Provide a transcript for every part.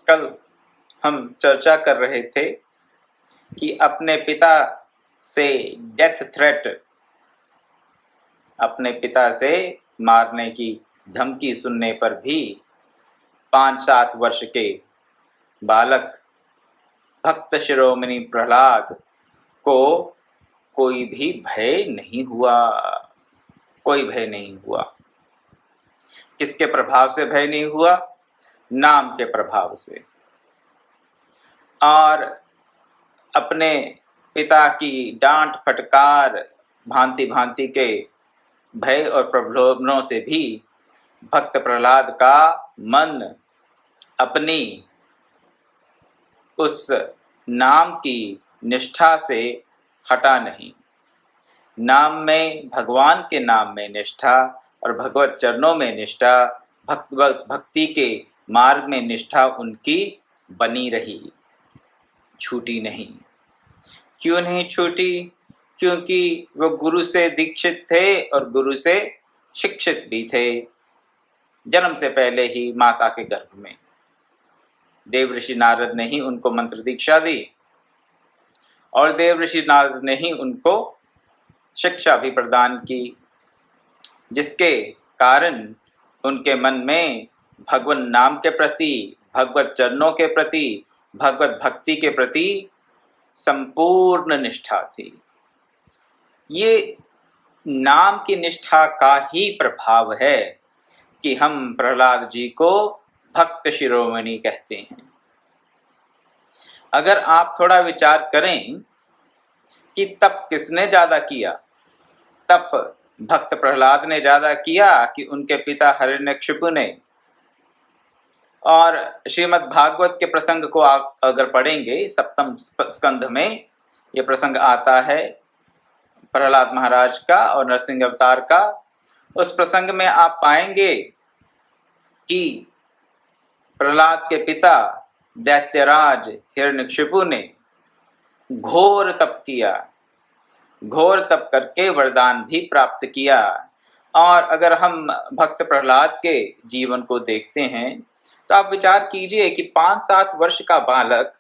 कल हम चर्चा कर रहे थे कि अपने पिता से डेथ थ्रेट, अपने पिता से मारने की धमकी सुनने पर भी 5-7 वर्ष के बालक भक्त शिरोमणि प्रहलाद को कोई भी भय नहीं हुआ। कोई भय नहीं हुआ। किसके प्रभाव से भय नहीं हुआ? नाम के प्रभाव से। और अपने पिता की डांट फटकार, भांति भांति के भय और प्रलोभनों से भी भक्त प्रहलाद का मन अपनी उस नाम की निष्ठा से हटा नहीं। नाम में, भगवान के नाम में निष्ठा और भगवत चरणों में निष्ठा, भक्ति के मार्ग में निष्ठा उनकी बनी रही, छूटी नहीं। क्यों नहीं छूटी? क्योंकि वो गुरु से दीक्षित थे और गुरु से शिक्षित भी थे। जन्म से पहले ही माता के गर्भ में देवऋषि नारद ने ही उनको मंत्र दीक्षा दी और देवऋषि नारद ने ही उनको शिक्षा भी प्रदान की, जिसके कारण उनके मन में भगवान नाम के प्रति, भगवत चरणों के प्रति, भगवत भक्ति के प्रति संपूर्ण निष्ठा थी। ये नाम की निष्ठा का ही प्रभाव है कि हम प्रहलाद जी को भक्त शिरोमणि कहते हैं। अगर आप थोड़ा विचार करें कि तप किसने ज्यादा किया, तप भक्त प्रहलाद ने ज्यादा किया कि उनके पिता हिरण्यकशिपु ने? और श्रीमद् भागवत के प्रसंग को आप अगर पढ़ेंगे, 7वें स्कंध में ये प्रसंग आता है प्रहलाद महाराज का और नरसिंह अवतार का। उस प्रसंग में आप पाएंगे कि प्रहलाद के पिता दैत्यराज हिरण्यकशिपु ने घोर तप किया, घोर तप करके वरदान भी प्राप्त किया। और अगर हम भक्त प्रहलाद के जीवन को देखते हैं तो आप विचार कीजिए कि 5-7 वर्ष का बालक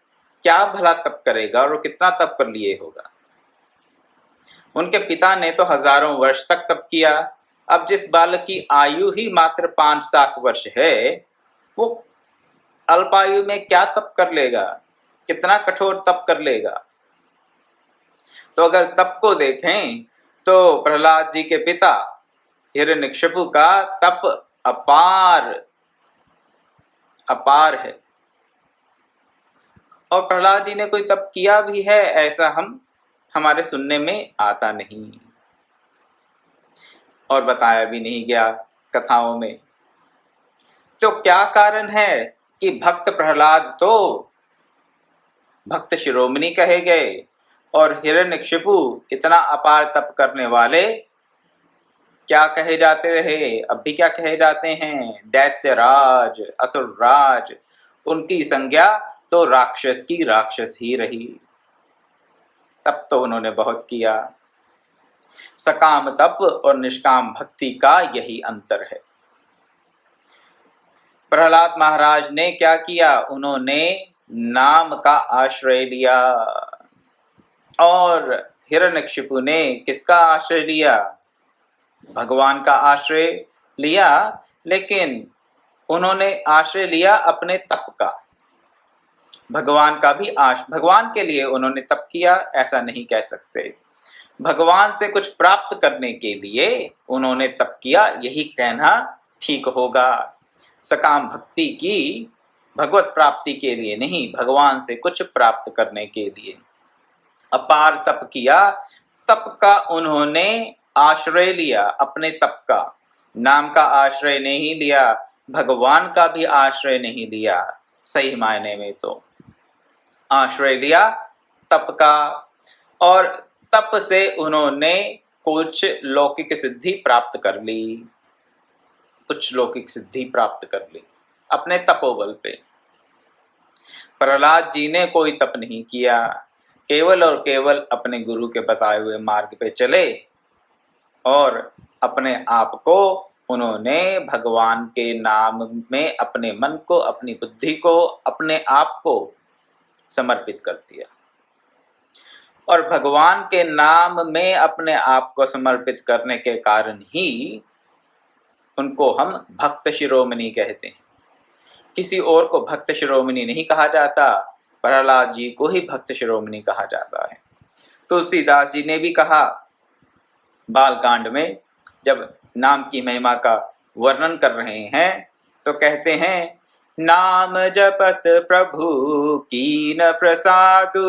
क्या भला तप करेगा और वो कितना तप कर लिए होगा। उनके पिता ने तो हजारों वर्ष तक तप किया। अब जिस बालक की आयु ही मात्र 5-7 वर्ष है, वो अल्पायु में क्या तप कर लेगा, कितना कठोर तप कर लेगा। तो अगर तप को देखें तो प्रहलाद जी के पिता हिरण्यकशिपु का तप अपार है। और प्रहलाद जी ने कोई तप किया भी है ऐसा हमारे सुनने में आता नहीं और बताया भी नहीं गया कथाओं में। तो क्या कारण है कि भक्त प्रहलाद तो भक्त शिरोमणि कहे गए और हिरण्यकशिपु इतना अपार तप करने वाले क्या कहे जाते रहे? अब भी क्या कहे जाते हैं? दैत्यराज, असुरराज। उनकी संज्ञा तो राक्षस की राक्षस ही रही। तप तो उन्होंने बहुत किया। सकाम तप और निष्काम भक्ति का यही अंतर है। प्रहलाद महाराज ने क्या किया? उन्होंने नाम का आश्रय लिया। और हिरण्यकशिपु ने किसका आश्रय लिया? भगवान का आश्रय लिया, लेकिन उन्होंने आश्रय लिया अपने तप का। भगवान का भी भगवान के लिए उन्होंने तप किया ऐसा नहीं कह सकते। भगवान से कुछ प्राप्त करने के लिए उन्होंने तप किया, यही कहना ठीक होगा। सकाम भक्ति की, भगवत प्राप्ति के लिए नहीं, भगवान से कुछ प्राप्त करने के लिए अपार तप किया। तप का उन्होंने आश्रय लिया, अपने तप का। नाम का आश्रय नहीं लिया, भगवान का भी आश्रय नहीं लिया। सही मायने में तो आश्रय लिया तप का। और तप से उन्होंने कुछ लौकिक सिद्धि प्राप्त कर ली, कुछ लौकिक सिद्धि प्राप्त कर ली अपने तपोबल पे। प्रहलाद जी ने कोई तप नहीं किया, केवल और केवल अपने गुरु के बताए हुए मार्ग पे चले और अपने आप को उन्होंने भगवान के नाम में अपने मन को, अपनी बुद्धि को, अपने आप को समर्पित कर दिया। और भगवान के नाम में अपने आप को समर्पित करने के कारण ही उनको हम भक्त शिरोमणि कहते हैं। किसी और को भक्त शिरोमणि नहीं कहा जाता, प्रहलाद जी को ही भक्त शिरोमणि कहा जाता है। तुलसीदास जी ने भी कहा बालकांड में, जब नाम की महिमा का वर्णन कर रहे हैं तो कहते हैं, नाम जपत प्रभु कीन प्रसादु,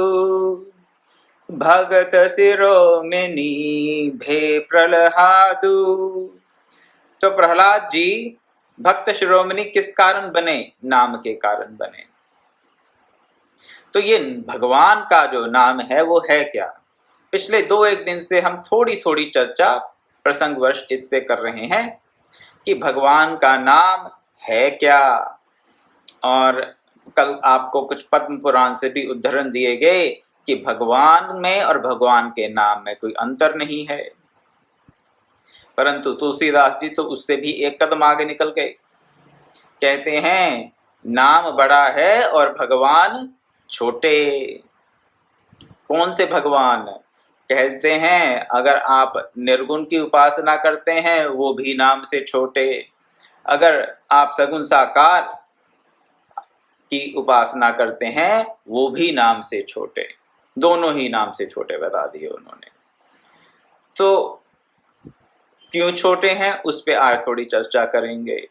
भगत शिरोमणि भे प्रहलादु। तो प्रहलाद जी भक्त शिरोमणि किस कारण बने? नाम के कारण बने। तो ये भगवान का जो नाम है वो है क्या? पिछले 2-1 दिन से हम थोड़ी थोड़ी चर्चा प्रसंगवश इस पे कर रहे हैं कि भगवान का नाम है क्या। और कल आपको कुछ पद्म पुराण से भी उद्धरण दिए गए कि भगवान में और भगवान के नाम में कोई अंतर नहीं है। परंतु तुलसीदास जी तो उससे भी एक कदम आगे निकल गए। कहते हैं नाम बड़ा है और भगवान छोटे। कौन से भगवान? कहते हैं अगर आप निर्गुण की उपासना करते हैं वो भी नाम से छोटे, अगर आप सगुण साकार की उपासना करते हैं वो भी नाम से छोटे। दोनों ही नाम से छोटे बता दिए उन्होंने। तो क्यों छोटे हैं उस पे आज थोड़ी चर्चा करेंगे,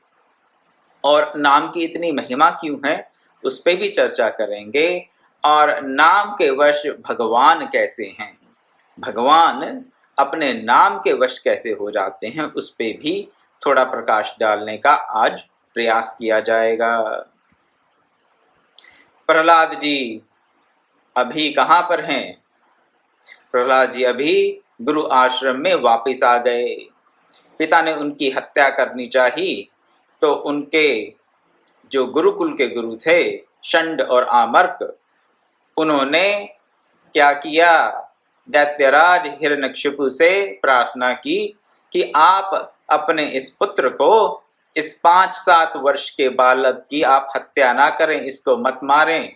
और नाम की इतनी महिमा क्यों है उस पे भी चर्चा करेंगे, और नाम के वश भगवान कैसे हैं, भगवान अपने नाम के वश कैसे हो जाते हैं, उस पे भी थोड़ा प्रकाश डालने का आज प्रयास किया जाएगा। प्रहलाद जी अभी कहाँ पर हैं? प्रहलाद जी अभी गुरु आश्रम में वापस आ गए। पिता ने उनकी हत्या करनी चाहिए तो उनके जो गुरुकुल के गुरु थे षंड और आमर्क, उन्होंने क्या किया? दैत्यराज हिरण्यकशिपु से प्रार्थना की कि आप अपने इस पुत्र को, इस 5-7 वर्ष के बालक की आप हत्या ना करें, इसको मत मारें।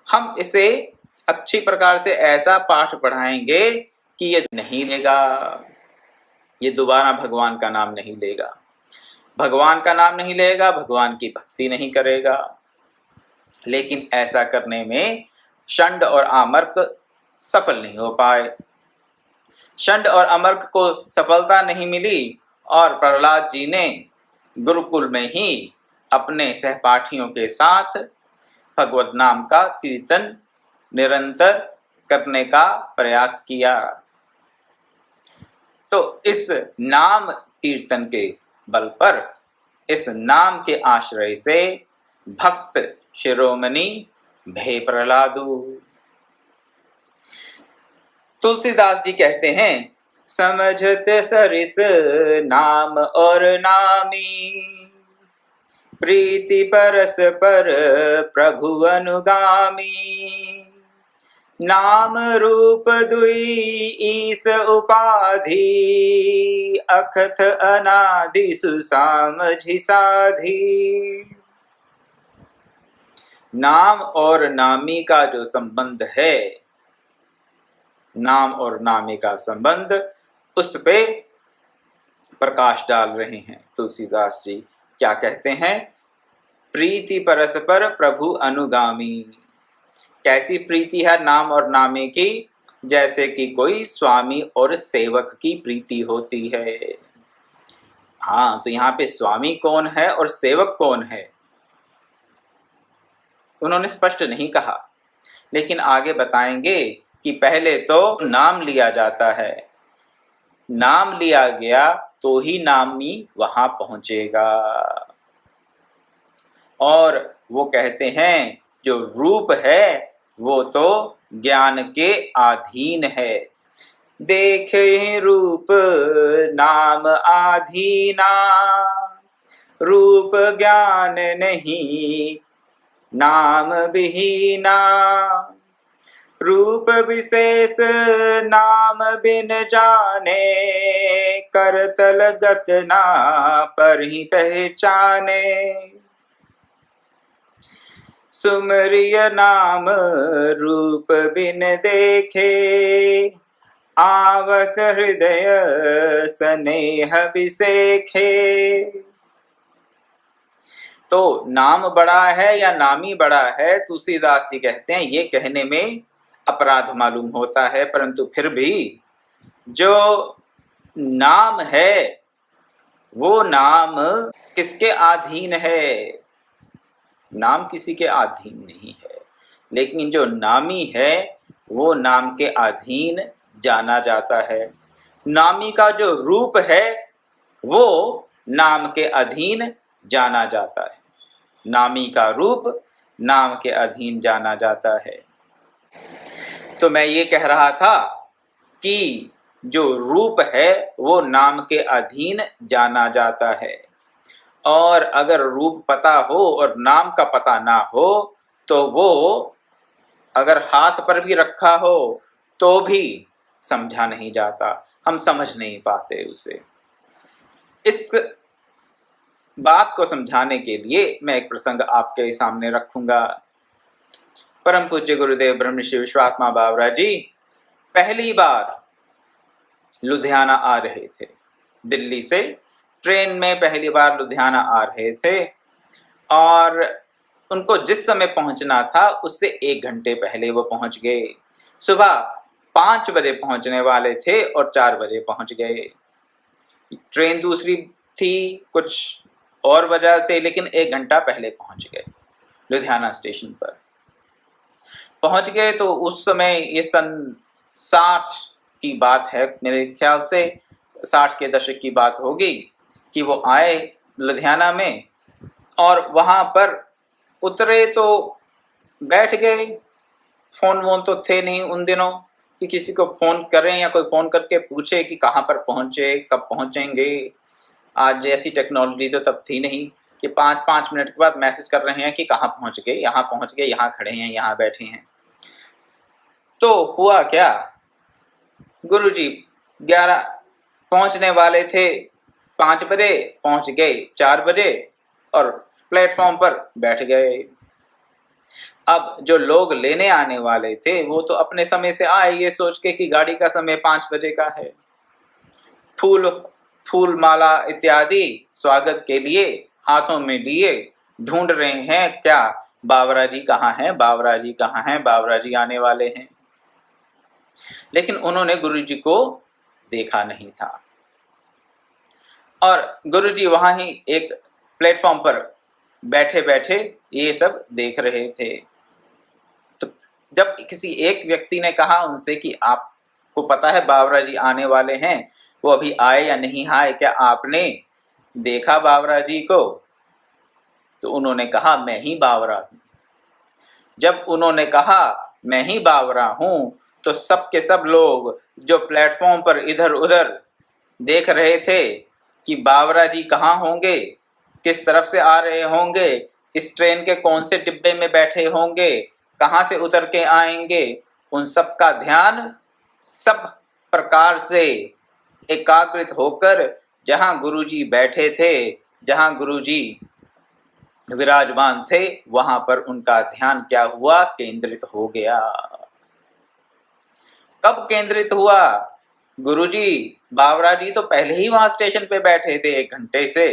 हम इसे अच्छी प्रकार से ऐसा पाठ पढ़ाएंगे कि ये नहीं लेगा, ये दोबारा भगवान का नाम नहीं लेगा, भगवान का नाम नहीं लेगा, भगवान की भक्ति नहीं करेगा। लेकिन ऐसा करने में षंड और आमर्क सफल नहीं हो पाए। षंड और अमर्क को सफलता नहीं मिली और प्रहलाद जी ने गुरुकुल में ही अपने सहपाठियों के साथ भगवत नाम का कीर्तन निरंतर करने का प्रयास किया। तो इस नाम कीर्तन के बल पर, इस नाम के आश्रय से भक्त शिरोमणि भे प्रहलादु। तुलसीदास जी कहते हैं, समझत सरिस नाम और नामी, प्रीति परस पर प्रभु अनुगामी, नाम रूप दुई ईस उपाधि, अखथ अनादि सुसामझि साधी। नाम और नामी का जो संबंध है, नाम और नामी का संबंध, उस पे प्रकाश डाल रहे हैं तुलसीदास जी। क्या कहते हैं? प्रीति परस्पर प्रभु अनुगामी। कैसी प्रीति है नाम और नामे की? जैसे कि कोई स्वामी और सेवक की प्रीति होती है। हाँ, तो यहाँ पे स्वामी कौन है और सेवक कौन है उन्होंने स्पष्ट नहीं कहा, लेकिन आगे बताएंगे कि पहले तो नाम लिया जाता है, नाम लिया गया तो ही नामी वहां पहुंचेगा। और वो कहते हैं जो रूप है वो तो ज्ञान के अधीन है। देखे रूप नाम आधीना, रूप ज्ञान नहीं नाम विहीना, रूप विशेष नाम बिन जाने, करतल गत ना पर ही पहचाने। सुमरिय नाम रूप बिन देखे, आवत हृदय स्नेह विसेखे। तो नाम बड़ा है या नामी बड़ा है, तुलसीदास जी कहते हैं ये कहने में अपराध मालूम होता है, परंतु फिर भी जो नाम है वो नाम किसके अधीन है? नाम किसी के अधीन नहीं है, लेकिन जो नामी है वो नाम के अधीन जाना जाता है। नामी का जो रूप है वो नाम के अधीन जाना जाता है। नामी का रूप नाम के अधीन जाना जाता है। तो मैं ये कह रहा था कि जो रूप है वो नाम के अधीन जाना जाता है, और अगर रूप पता हो और नाम का पता ना हो तो वो अगर हाथ पर भी रखा हो तो भी समझा नहीं जाता, हम समझ नहीं पाते उसे। इस बात को समझाने के लिए मैं एक प्रसंग आपके सामने रखूंगा। परम पूज्य गुरुदेव ब्रह्मश्री विश्वात्मा बावरा जी पहली बार लुधियाना आ रहे थे। दिल्ली से ट्रेन में पहली बार लुधियाना आ रहे थे, और उनको जिस समय पहुंचना था उससे 1 घंटे पहले वो पहुंच गए। सुबह 5 बजे पहुंचने वाले थे और 4 बजे पहुंच गए। ट्रेन दूसरी थी कुछ और वजह से, लेकिन 1 घंटा पहले पहुंच गए। लुधियाना स्टेशन पर पहुंच गए तो उस समय ये सन 60 की बात है, मेरे ख्याल से 60 के दशक की बात होगी कि वो आए लुधियाना में, और वहाँ पर उतरे तो बैठ गए। फ़ोन वोन तो थे नहीं उन दिनों कि किसी को फ़ोन करें या कोई फ़ोन करके पूछे कि कहाँ पर पहुँचे, कब पहुँचेंगे। आज ऐसी टेक्नोलॉजी तो तब थी नहीं कि 5-5 मिनट के बाद मैसेज कर रहे हैं कि कहाँ पहुँच गए, यहाँ खड़े हैं, यहाँ बैठे हैं। तो हुआ क्या, गुरुजी 11 पहुँचने वाले थे, 5 बजे पहुँच गए 4 बजे और प्लेटफॉर्म पर बैठ गए। अब जो लोग लेने आने वाले थे वो तो अपने समय से आए ये सोच के कि गाड़ी का समय 5 बजे का है। फूल माला इत्यादि स्वागत के लिए हाथों में लिए ढूंढ रहे हैं, क्या बावरा जी कहाँ हैं, बावरा जी कहाँ हैं, बावरा जी आने वाले हैं। लेकिन उन्होंने गुरुजी को देखा नहीं था, और गुरुजी वहाँ ही एक प्लेटफॉर्म पर बैठे बैठे ये सब देख रहे थे। तो जब किसी एक व्यक्ति ने कहा उनसे कि आपको पता है बावरा जी आने वाले हैं, वो अभी आए या नहीं आए, क्या आपने देखा बावरा जी को? तो उन्होंने कहा मैं ही बावरा हूँ। जब उन्होंने कहा मैं ही बावरा हूँ तो सब के सब लोग जो प्लेटफॉर्म पर इधर उधर देख रहे थे कि बावरा जी कहाँ होंगे, किस तरफ से आ रहे होंगे, इस ट्रेन के कौन से डिब्बे में बैठे होंगे, कहाँ से उतर के आएंगे, उन सब का ध्यान सब प्रकार से एकाग्रित होकर जहाँ गुरुजी बैठे थे, जहाँ गुरुजी विराजमान थे, वहां पर उनका ध्यान क्या हुआ, केंद्रित हो गया। कब केंद्रित हुआ? गुरुजी बावरा जी तो पहले ही वहां स्टेशन पे बैठे थे 1 घंटे से,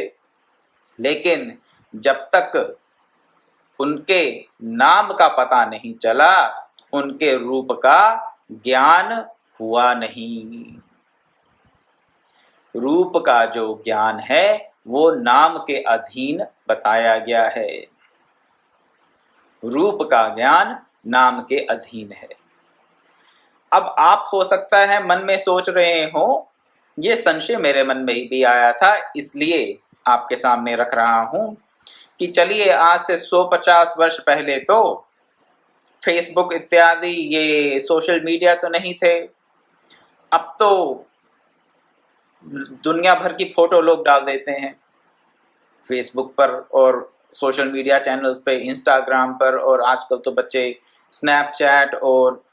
लेकिन जब तक उनके नाम का पता नहीं चला, उनके रूप का ज्ञान हुआ नहीं। रूप का जो ज्ञान है वो नाम के अधीन बताया गया है। रूप का ज्ञान नाम के अधीन है। अब आप हो सकता है मन में सोच रहे हो, ये संशय मेरे मन में भी आया था, इसलिए आपके सामने रख रहा हूं कि चलिए आज से 150 वर्ष पहले तो फेसबुक इत्यादि ये सोशल मीडिया तो नहीं थे। अब तो दुनिया भर की फोटो लोग डाल देते हैं फेसबुक पर और सोशल मीडिया चैनल्स पे, इंस्टाग्राम पर, और आजकल तो बच्चे स्नैपचैट और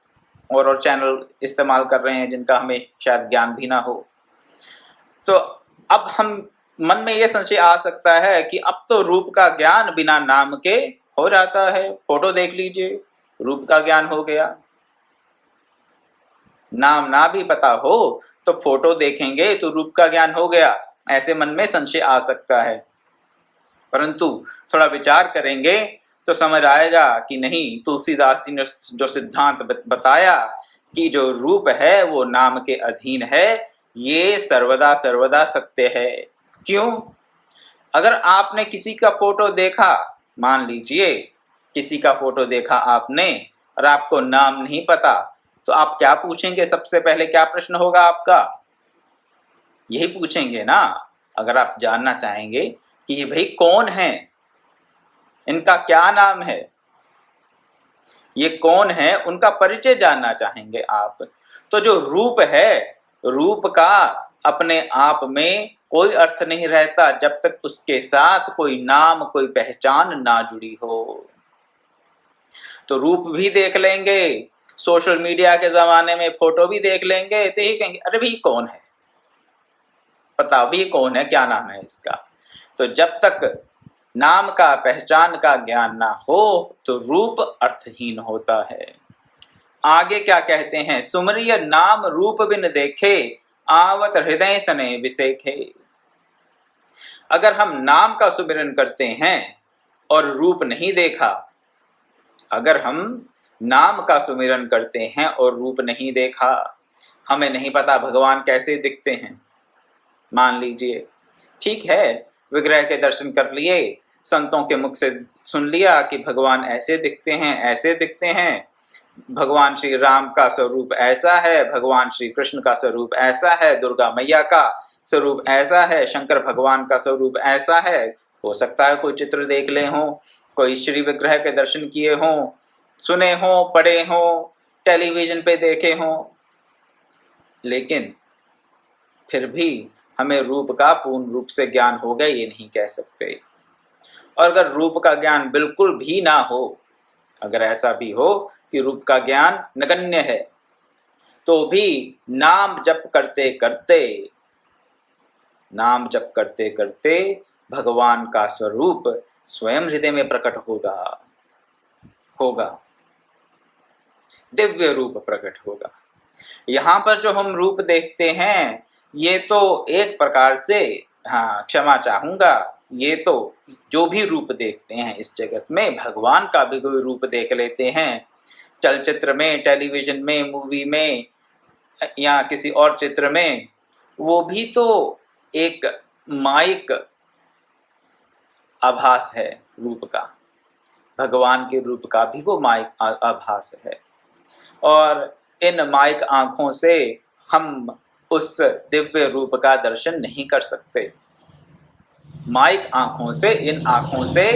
और चैनल इस्तेमाल कर रहे हैं जिनका हमें शायद ज्ञान भी ना हो। तो अब हम मन में ये संशय आ सकता है कि अब तो रूप का ज्ञान बिना नाम के हो जाता है। फोटो देख लीजिए, रूप का ज्ञान हो गया। नाम ना भी पता हो तो फोटो देखेंगे तो रूप का ज्ञान हो गया, ऐसे मन में संशय आ सकता है। परंतु थोड़ा विचार करेंगे तो समझ आएगा कि नहीं, तुलसीदास जी ने जो सिद्धांत बताया कि जो रूप है वो नाम के अधीन है, ये सर्वदा सर्वदा सत्य है। क्यों? अगर आपने किसी का फोटो देखा, मान लीजिए किसी का फोटो देखा आपने और आपको नाम नहीं पता, तो आप क्या पूछेंगे? सबसे पहले क्या प्रश्न होगा आपका? यही पूछेंगे ना। अगर आप जानना चाहेंगे कि ये भाई कौन है, इनका क्या नाम है, ये कौन है, उनका परिचय जानना चाहेंगे आप। तो जो रूप है, रूप का अपने आप में कोई अर्थ नहीं रहता जब तक उसके साथ कोई नाम, कोई पहचान ना जुड़ी हो। तो रूप भी देख लेंगे, सोशल मीडिया के जमाने में फोटो भी देख लेंगे, तो यही कहेंगे अरे भाई कौन है, बताओ भी कौन है, क्या नाम है इसका। तो जब तक नाम का, पहचान का ज्ञान ना हो तो रूप अर्थहीन होता है। आगे क्या कहते हैं? सुमरिय नाम रूप बिन देखे, आवत हृदय सने विसेखे। अगर हम नाम का सुमिरन करते हैं और रूप नहीं देखा, अगर हम नाम का सुमिरन करते हैं और रूप नहीं देखा, हमें नहीं पता भगवान कैसे दिखते हैं। मान लीजिए ठीक है, विग्रह के दर्शन कर लिए, संतों के मुख से सुन लिया कि भगवान ऐसे दिखते हैं, ऐसे दिखते हैं, भगवान श्री राम का स्वरूप ऐसा है, भगवान श्री कृष्ण का स्वरूप ऐसा है, दुर्गा मैया का स्वरूप ऐसा है, शंकर भगवान का स्वरूप ऐसा है। हो सकता है कोई चित्र देख ले हों, कोई श्री विग्रह के दर्शन किए हों, सुने हों, पढ़े हों, टेलीविजन पे देखे हों, लेकिन फिर भी हमें रूप का पूर्ण रूप से ज्ञान हो गया ये नहीं कह सकते। और अगर रूप का ज्ञान बिल्कुल भी ना हो, अगर ऐसा भी हो कि रूप का ज्ञान नगण्य है, तो भी नाम जप करते करते, नाम जप करते करते भगवान का स्वरूप स्वयं हृदय में प्रकट होगा, दिव्य रूप प्रकट होगा। यहाँ पर जो हम रूप देखते हैं ये तो एक प्रकार से, हाँ क्षमा चाहूंगा, ये तो जो भी रूप देखते हैं इस जगत में, भगवान का भी कोई रूप देख लेते हैं चलचित्र में, टेलीविजन में, मूवी में या किसी और चित्र में, वो भी तो एक माइक आभास है रूप का, भगवान के रूप का भी वो माइक आभास है। और इन माइक आंखों से हम उस दिव्य रूप का दर्शन नहीं कर सकते। माइक आंखों से, इन आंखों से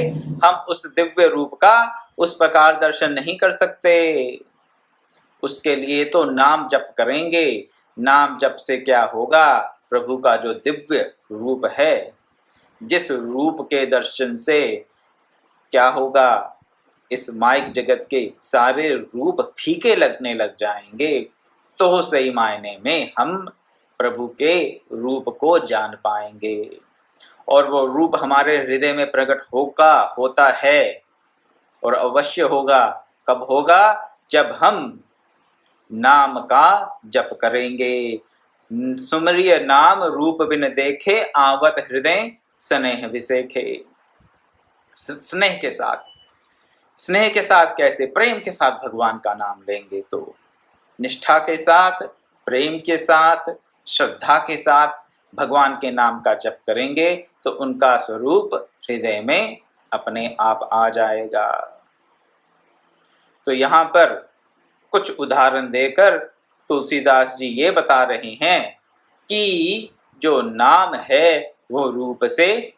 हम उस दिव्य रूप का उस प्रकार दर्शन नहीं कर सकते। उसके लिए तो नाम जप करेंगे। नाम जप से क्या होगा? प्रभु का जो दिव्य रूप है, जिस रूप के दर्शन से क्या होगा, इस माइक जगत के सारे रूप फीके लगने लग जाएंगे। तो सही मायने में हम प्रभु के रूप को जान पाएंगे और वो रूप हमारे हृदय में प्रकट होता है और अवश्य होगा। कब होगा? जब हम नाम का जप करेंगे। सुमरिय नाम रूप बिन देखे, आवत हृदय स्नेह विसेखे। स्नेह के साथ, स्नेह के साथ कैसे? प्रेम के साथ भगवान का नाम लेंगे तो निष्ठा के साथ, प्रेम के साथ, श्रद्धा के साथ भगवान के नाम का जप करेंगे तो उनका स्वरूप हृदय में अपने आप आ जाएगा। तो यहाँ पर कुछ उदाहरण देकर तुलसीदास जी ये बता रहे हैं कि जो नाम है वो रूप से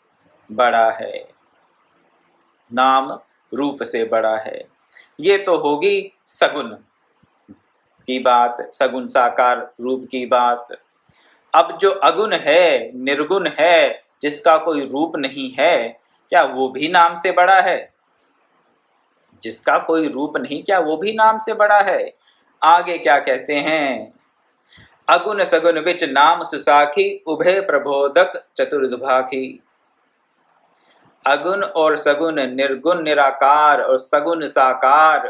बड़ा है, नाम रूप से बड़ा है। ये तो होगी सगुण की बात, सगुण साकार रूप की बात। अब जो अगुण है, निर्गुण है, जिसका कोई रूप नहीं है, क्या वो भी नाम से बड़ा है? जिसका कोई रूप नहीं, क्या वो भी नाम से बड़ा है? आगे क्या कहते हैं, अगुण सगुन बिच नाम सुसाखी, उभय प्रबोधक चतुर्दुभाखी। अगुण और सगुन, निर्गुण निराकार और सगुन साकार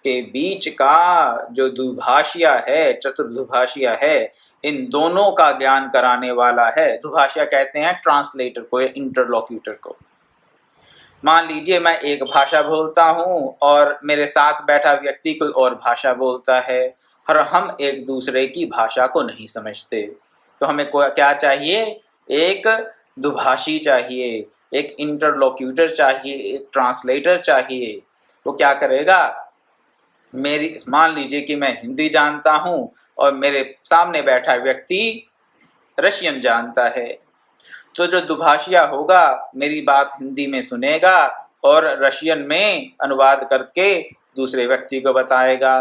के बीच का जो दुभाषिया है, चतुर्दुभाषिया है, इन दोनों का ज्ञान कराने वाला है। दुभाषिया कहते हैं ट्रांसलेटर को, इंटरलॉक्यूटर को। मान लीजिए मैं एक भाषा बोलता हूँ और मेरे साथ बैठा व्यक्ति कोई और भाषा बोलता है और हम एक दूसरे की भाषा को नहीं समझते, तो हमें क्या चाहिए, एक दुभाषी चाहिए, एक इंटरलॉक्यूटर चाहिए, एक ट्रांसलेटर चाहिए। वो क्या करेगा, मेरी मान लीजिए कि मैं हिंदी जानता हूँ और मेरे सामने बैठा व्यक्ति रशियन जानता है, तो जो दुभाषिया होगा मेरी बात हिंदी में सुनेगा और रशियन में अनुवाद करके दूसरे व्यक्ति को बताएगा।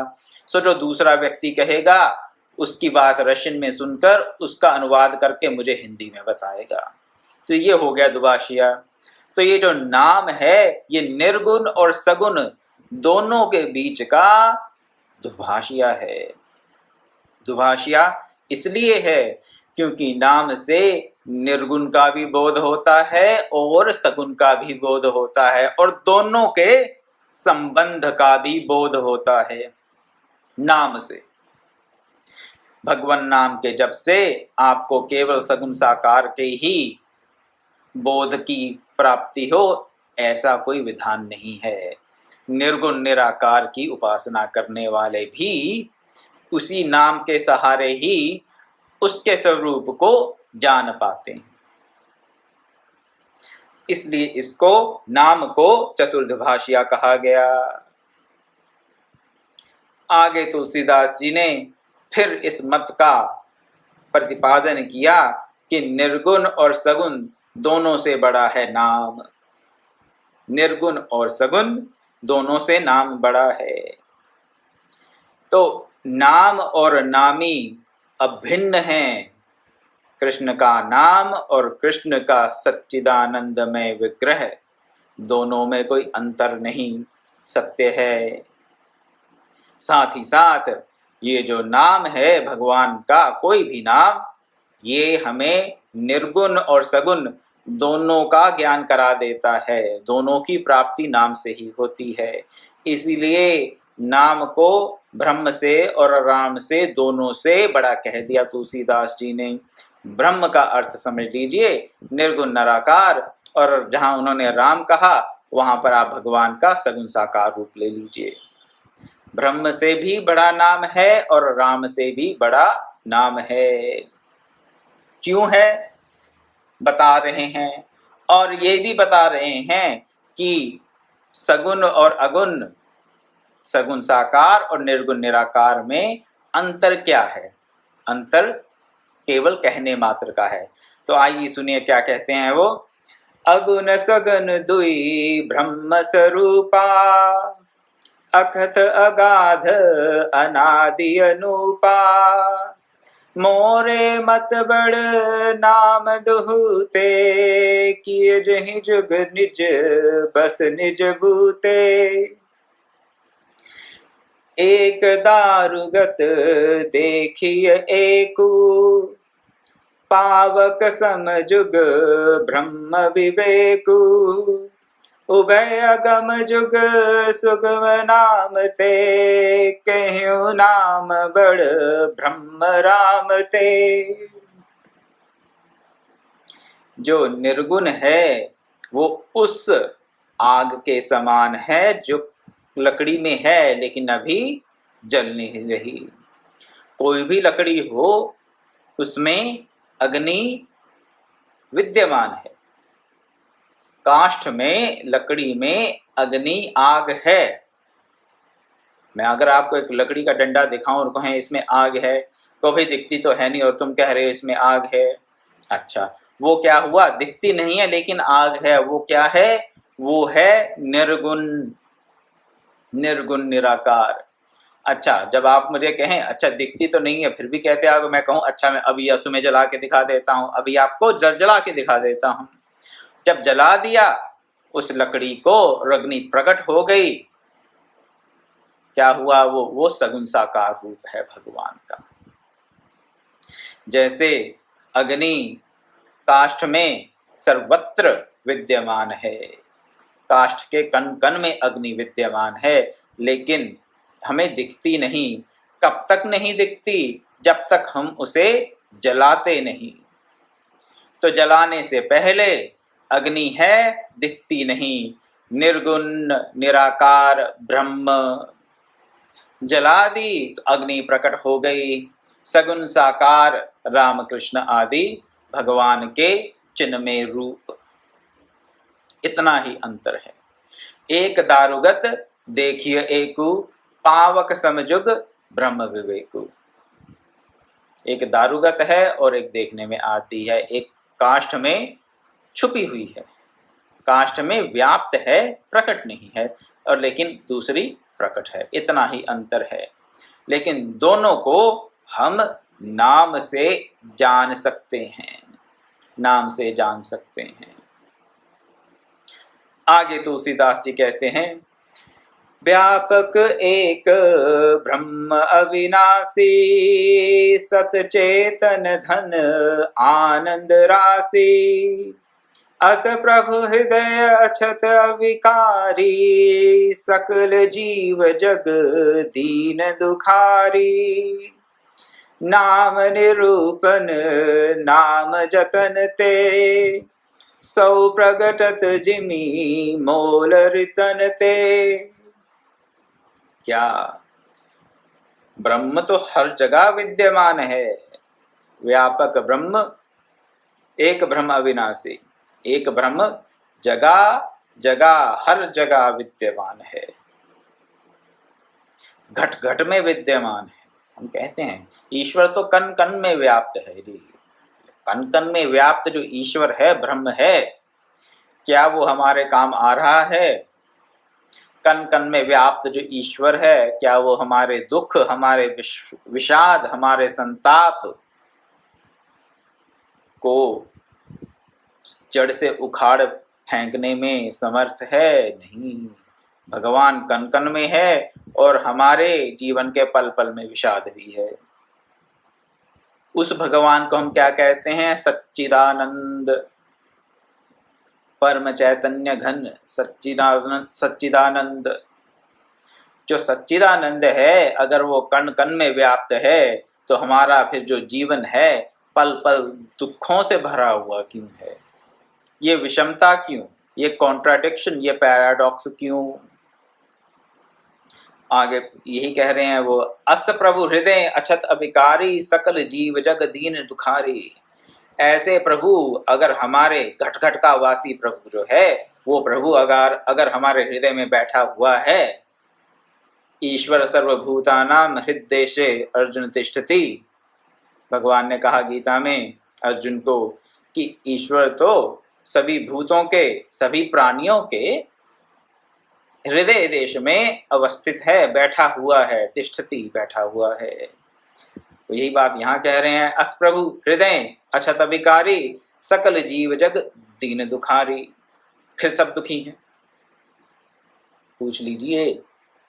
सो जो दूसरा व्यक्ति कहेगा उसकी बात रशियन में सुनकर उसका अनुवाद करके मुझे हिंदी में बताएगा। तो ये हो गया दुभाषिया। तो ये जो नाम है ये निर्गुण और सगुण दोनों के बीच का दुभाषिया है। दुभाषिया इसलिए है क्योंकि नाम से निर्गुण का भी बोध होता है और सगुण का भी बोध होता है और दोनों के संबंध का भी बोध होता है नाम से। भगवान नाम के जप से आपको केवल सगुण साकार के ही बोध की प्राप्ति हो, ऐसा कोई विधान नहीं है। निर्गुण निराकार की उपासना करने वाले भी उसी नाम के सहारे ही उसके स्वरूप को जान पाते हैं। इसलिए इसको नाम को चतुर्दभाषिया कहा गया। आगे तुलसीदास जी ने फिर इस मत का प्रतिपादन किया कि निर्गुण और सगुण दोनों से बड़ा है नाम। निर्गुण और सगुण दोनों से नाम बड़ा है। तो नाम और नामी अभिन्न हैं। कृष्ण का नाम और कृष्ण का सच्चिदानंदमय विग्रह, दोनों में कोई अंतर नहीं, सत्य है। साथ ही साथ ये जो नाम है भगवान का, कोई भी नाम, ये हमें निर्गुण और सगुण दोनों का ज्ञान करा देता है। दोनों की प्राप्ति नाम से ही होती है। इसीलिए नाम को ब्रह्म से और राम से, दोनों से बड़ा कह दिया तुलसीदास जी ने। ब्रह्म का अर्थ समझ लीजिए निर्गुण निराकार, और जहां उन्होंने राम कहा वहां पर आप भगवान का सगुण साकार रूप ले लीजिए। ब्रह्म से भी बड़ा नाम है और राम से भी बड़ा नाम है। क्यों है बता रहे हैं, और ये भी बता रहे हैं कि सगुण और अगुण, सगुण साकार और निर्गुण निराकार में अंतर क्या है। अंतर केवल कहने मात्र का है। तो आइए सुनिए क्या कहते हैं वो। अगुण सगुण दुई ब्रह्म स्वरूपा, अकथ अगाध अनादि अनूपा, मोरे मत बड़ नाम दुहते, किए जहि जुग निज बस निज बूते। एक दारुगत देखिए एकू, पावक समजुग ब्रह्म विवेकु। उभय अगम जुग सुगम नाम ते, कह्यु नाम बड़ ब्रह्म राम ते। जो निर्गुण है वो उस आग के समान है जो लकड़ी में है लेकिन अभी जल नहीं रही। कोई भी लकड़ी हो उसमें अग्नि विद्यमान है। काष्ठ में, लकड़ी में अग्नि, आग है। मैं अगर आपको एक लकड़ी का डंडा दिखाऊं और कहें इसमें आग है, तो भी दिखती तो है नहीं और तुम कह रहे हो इसमें आग है। अच्छा, वो क्या हुआ, दिखती नहीं है लेकिन आग है। वो क्या है, वो है निर्गुण, निर्गुण निराकार। अच्छा, जब आप मुझे कहें अच्छा दिखती तो नहीं है फिर भी कहते आग, मैं कहूं अच्छा मैं अभी तुम्हें जला के दिखा देता हूं, अभी आपको जला के दिखा देता हूं। जब जला दिया उस लकड़ी को, अग्नि प्रकट हो गई, क्या हुआ? वो सगुण साकार रूप है भगवान का। जैसे अग्नि काष्ठ में सर्वत्र विद्यमान है, काष्ठ के कण कण में अग्नि विद्यमान है, लेकिन हमें दिखती नहीं। कब तक नहीं दिखती? जब तक हम उसे जलाते नहीं। तो जलाने से पहले अग्नि है, दिखती नहीं। निर्गुण निराकार ब्रह्म, जला दी तो अग्नि प्रकट हो गई। सगुण साकार रामकृष्ण आदि भगवान के चिन्मय रूप, इतना ही अंतर है। एक दारुगत देखिए एकु, पावक समजुग ब्रह्म विवेकु। एक दारुगत है और एक देखने में आती है। एक काष्ठ में छुपी हुई है, काष्ठ में व्याप्त है, प्रकट नहीं है, और लेकिन दूसरी प्रकट है। इतना ही अंतर है। लेकिन दोनों को हम नाम से जान सकते हैं, नाम से जान सकते हैं। आगे तुलसीदास जी कहते हैं, व्यापक एक ब्रह्म अविनाशी, सतचेतन धन आनंद राशि। अस प्रभु हृदय अछत अविकारी, सकल जीव जग दीन दुखारी। नाम निरूपन नाम जतन ते, सौ प्रगटत जिमी मोल रितन ते। क्या ब्रह्म तो हर जगह विद्यमान है। व्यापक ब्रह्म, एक ब्रह्म अविनाशी, एक ब्रह्म जगह जगह हर जगह विद्यमान है, घट घट में विद्यमान है। हम कहते हैं ईश्वर तो कण कण में व्याप्त है। कण कण में व्याप्त जो ईश्वर है, ब्रह्म है, क्या वो हमारे काम आ रहा है? कण कण में व्याप्त जो ईश्वर है, क्या वो हमारे दुख, हमारे विषाद, हमारे संताप को जड़ से उखाड़ फेंकने में समर्थ है? नहीं। भगवान कण कण में है और हमारे जीवन के पल पल में विषाद भी है। उस भगवान को हम क्या कहते हैं? सच्चिदानंद, परम चैतन्य घन सच्चिदानंद। सच्चिदानंद जो सच्चिदानंद है, अगर वो कण कण में व्याप्त है तो हमारा फिर जो जीवन है पल पल दुखों से भरा हुआ क्यों है? ये विषमता क्यों? ये कॉन्ट्राडिक्शन, ये पैराडॉक्स क्यों? आगे यही कह रहे हैं वो, अस प्रभु हृदय अछत अभिकारी, सकल जीव जग दीन दुखारी। ऐसे प्रभु अगर हमारे घट घट का वासी प्रभु जो है, वो प्रभु अगर हमारे हृदय में बैठा हुआ है, ईश्वर सर्वभूतानां हृद्देशे अर्जुन तिष्ठति। भगवान ने कहा गीता में अर्जुन को कि ईश्वर तो सभी भूतों के, सभी प्राणियों के हृदय देश में अवस्थित है, बैठा हुआ है। तिष्ठति, बैठा हुआ है। तो यही बात यहाँ कह रहे हैं, अस प्रभु हृदय अछत अभिकारी, सकल जीव जग दीन दुखारी। फिर सब दुखी हैं। पूछ लीजिए,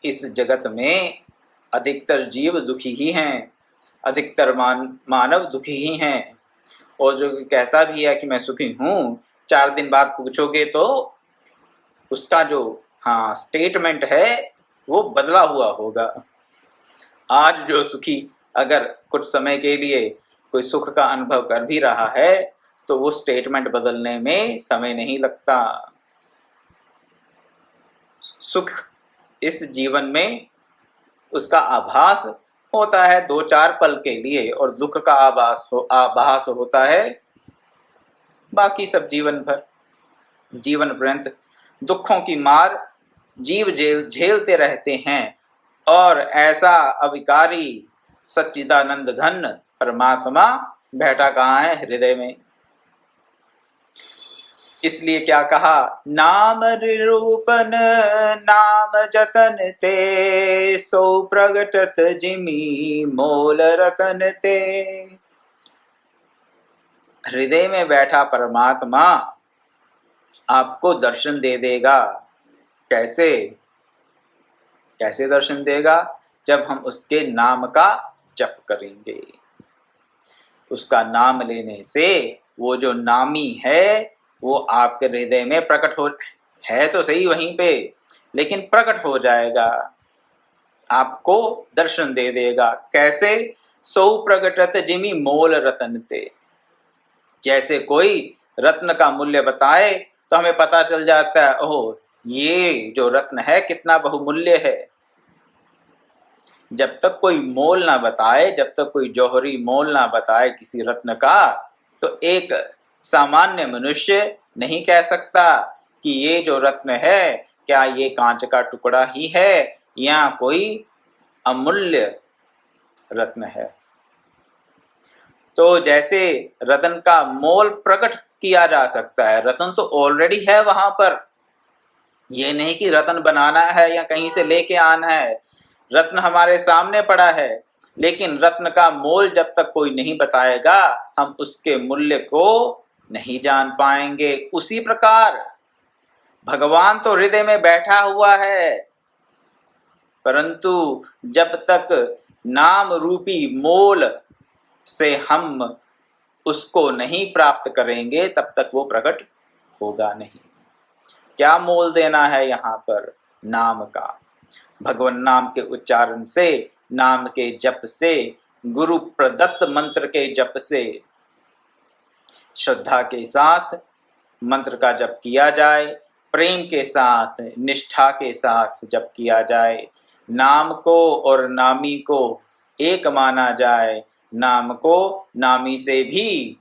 इस जगत में अधिकतर जीव दुखी ही हैं, अधिकतर मानव दुखी ही हैं। और जो कहता भी है कि मैं सुखी हूँ, 4 दिन बाद पूछोगे तो उसका जो स्टेटमेंट है वो बदला हुआ होगा। आज जो सुखी अगर कुछ समय के लिए कोई सुख का अनुभव कर भी रहा है तो वो स्टेटमेंट बदलने में समय नहीं लगता। सुख इस जीवन में उसका आभास होता है 2-4 पल के लिए, और दुख का आभास होता है बाकी सब जीवन भर। जीवन पर्यंत दुखों की मार जीव झेलते रहते हैं, और ऐसा अविकारी सच्चिदानंद घन परमात्मा बैठा कहाँ है? हृदय में। इसलिए क्या कहा? नाम निरूपन नाम जतन ते, सो प्रगटत जिमी मोल रतन ते। हृदय में बैठा परमात्मा आपको दर्शन दे देगा। कैसे? कैसे दर्शन देगा? जब हम उसके नाम का जप करेंगे। उसका नाम लेने से वो जो नामी है वो आपके हृदय में प्रकट हो, है तो सही वहीं पे, लेकिन प्रकट हो जाएगा, आपको दर्शन दे देगा। कैसे? सौ प्रगटत जिमी मोल रतन ते। जैसे कोई रत्न का मूल्य बताए तो हमें पता चल जाता है, ओह ये जो रत्न है कितना बहुमूल्य है। जब तक कोई मोल ना बताए, जब तक कोई जौहरी मोल ना बताए किसी रत्न का, तो एक सामान्य मनुष्य नहीं कह सकता कि ये जो रत्न है क्या ये कांच का टुकड़ा ही है या कोई अमूल्य रत्न है। तो जैसे रत्न का मोल प्रकट किया जा सकता है, रत्न तो ऑलरेडी है वहां पर, ये नहीं कि रत्न बनाना है या कहीं से लेके आना है। रत्न हमारे सामने पड़ा है, लेकिन रत्न का मोल जब तक कोई नहीं बताएगा हम उसके मूल्य को नहीं जान पाएंगे। उसी प्रकार भगवान तो हृदय में बैठा हुआ है, परंतु जब तक नाम रूपी मोल से हम उसको नहीं प्राप्त करेंगे तब तक वो प्रकट होगा नहीं। क्या मोल देना है यहाँ पर? नाम का। भगवान नाम के उच्चारण से, नाम के जप से, गुरु प्रदत्त मंत्र के जप से श्रद्धा के साथ मंत्र का जप किया जाए, प्रेम के साथ, निष्ठा के साथ जप किया जाए, नाम को और नामी को एक माना जाए, नाम को नामी से भी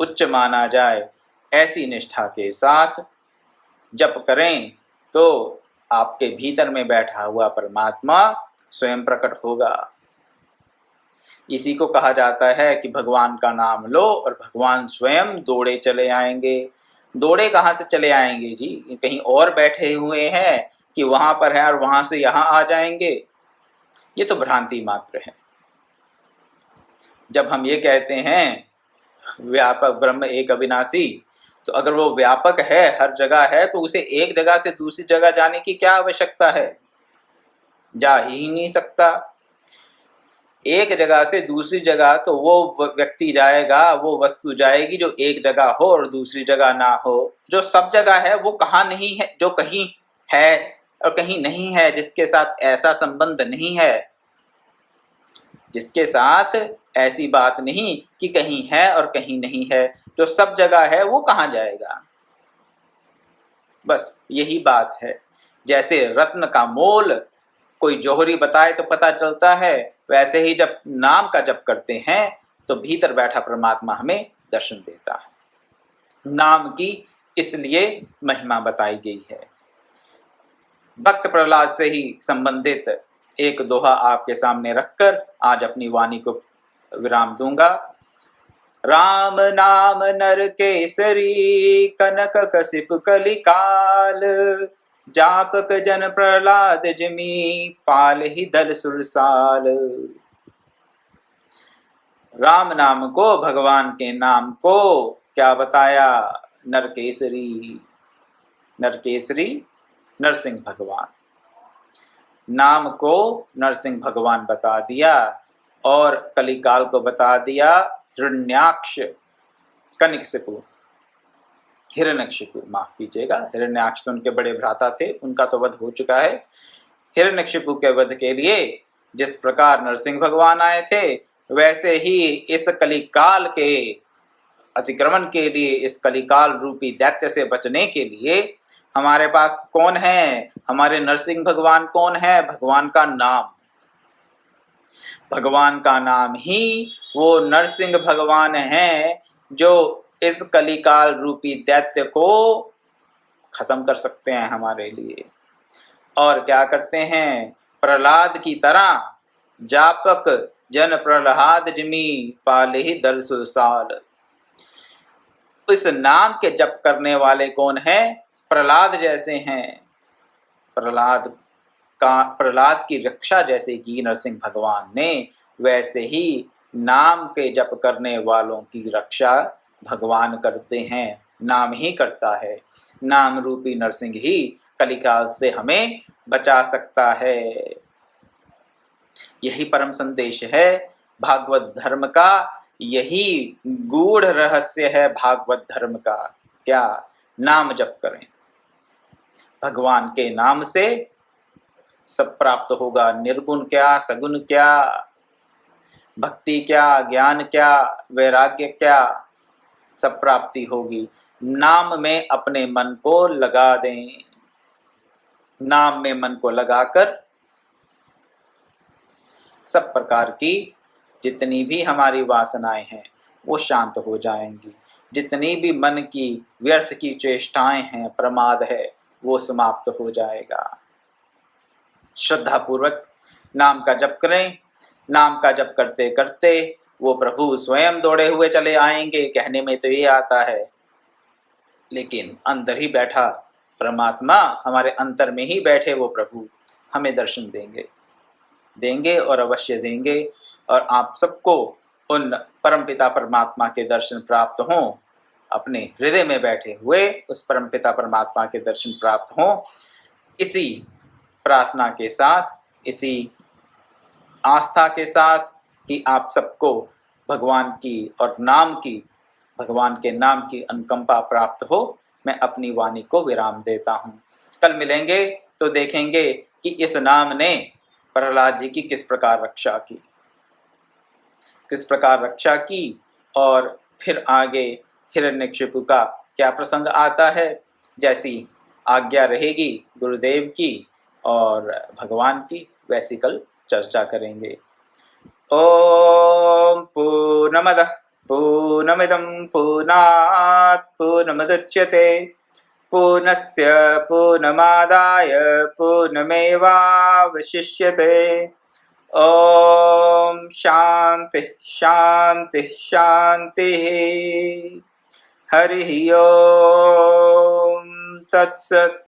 उच्च माना जाए, ऐसी निष्ठा के साथ जप करें तो आपके भीतर में बैठा हुआ परमात्मा स्वयं प्रकट होगा। इसी को कहा जाता है कि भगवान का नाम लो और भगवान स्वयं दौड़े चले आएंगे। दौड़े कहाँ से चले आएंगे जी? कहीं और बैठे हुए हैं कि वहां पर है और वहां से यहाँ आ जाएंगे? ये तो भ्रांति मात्र है। जब हम ये कहते हैं व्यापक ब्रह्म एक अविनाशी, तो अगर वो व्यापक है, हर जगह है, तो उसे एक जगह से दूसरी जगह जाने की क्या आवश्यकता है? जा ही नहीं सकता। एक जगह से दूसरी जगह तो वो व्यक्ति जाएगा, वो वस्तु जाएगी जो एक जगह हो और दूसरी जगह ना हो। जो सब जगह है वो कहाँ नहीं है? जो कहीं है और कहीं नहीं है, जिसके साथ ऐसा संबंध नहीं है, जिसके साथ ऐसी बात नहीं कि कहीं है और कहीं नहीं है, जो सब जगह है वो कहाँ जाएगा? बस यही बात है। जैसे रत्न का मोल कोई जौहरी बताए तो पता चलता है, वैसे ही जब नाम का जप करते हैं तो भीतर बैठा परमात्मा हमें दर्शन देता है। नाम की इसलिए महिमा बताई गई है। भक्त प्रहलाद से ही संबंधित एक दोहा आपके सामने रखकर आज अपनी वाणी को विराम दूंगा। राम नाम नर केसरी, कनक कसिप कलिकाल, जापक जन प्रहलाद जिमी, पाल ही दल सुरसाल। राम नाम को, भगवान के नाम को क्या बताया? नरकेसरी। नरकेसरी नरसिंह भगवान। नाम को नरसिंह भगवान बता दिया और कलिकाल को बता दिया हिरण्याक्ष, कनिकशिपु, हिरण्यकशिपु, माफ कीजिएगा, हिरण्याक्ष तो उनके बड़े भ्राता थे, उनका तो वध हो चुका है। हिरण्यकशिपु के वध के लिए जिस प्रकार नरसिंह भगवान आए थे, वैसे ही इस कलिकाल के अतिक्रमण के लिए, इस कलिकाल रूपी दैत्य से बचने के लिए हमारे पास कौन है? हमारे नरसिंह भगवान कौन है? भगवान का नाम। भगवान का नाम ही वो नरसिंह भगवान हैं जो इस कलिकाल रूपी दैत्य को खत्म कर सकते हैं हमारे लिए। और क्या करते हैं? प्रहलाद की तरह जापक जन प्रहलाद जिमी, पाले ही दल सुरसाल। इस नाम के जप करने वाले कौन हैं? प्रहलाद जैसे हैं। प्रहलाद की रक्षा जैसे की नरसिंह भगवान ने, वैसे ही नाम के जप करने वालों की रक्षा भगवान करते हैं। नाम ही करता है। नाम रूपी नरसिंह ही कलिकाल से हमें बचा सकता है। यही परम संदेश है भागवत धर्म का, यही गूढ़ रहस्य है भागवत धर्म का। क्या? नाम जप करें, भगवान के नाम से सब प्राप्त होगा। निर्गुण क्या, सगुण क्या, भक्ति क्या, ज्ञान क्या, वैराग्य क्या, सब प्राप्ति होगी। नाम में अपने मन को लगा दें। नाम में मन को लगाकर सब प्रकार की जितनी भी हमारी वासनाएं हैं वो शांत हो जाएंगी। जितनी भी मन की व्यर्थ की चेष्टाएं हैं, प्रमाद है, वो समाप्त हो जाएगा। श्रद्धा पूर्वक नाम का जप करें। नाम का जप करते करते वो प्रभु स्वयं दौड़े हुए चले आएंगे। कहने में तो ये आता है, लेकिन अंदर ही बैठा परमात्मा, हमारे अंतर में ही बैठे वो प्रभु हमें दर्शन देंगे और अवश्य देंगे। और आप सबको उन परमपिता परमात्मा के दर्शन प्राप्त हों, अपने हृदय में बैठे हुए उस परमपिता परमात्मा के दर्शन प्राप्त हों। इसी प्रार्थना के साथ, इसी आस्था के साथ कि आप सबको भगवान की और नाम की, भगवान के नाम की अनुकंपा प्राप्त हो, मैं अपनी वाणी को विराम देता हूँ। कल मिलेंगे तो देखेंगे कि इस नाम ने प्रहलाद जी की किस प्रकार रक्षा की, और फिर आगे हिरण्यकशिपु का क्या प्रसंग आता है। जैसी आज्ञा रहेगी गुरुदेव की और भगवान की, वैसी कल चर्चा करेंगे। ओम पूर्णमदः पूर्णमिदं पूर्णात् पूर्णमुदच्यते पूर्णस्य पूर्णमादाय पूर्णमेवावशिष्यते। ओम शांति शांति शांति। हरि ओम तत्सत्।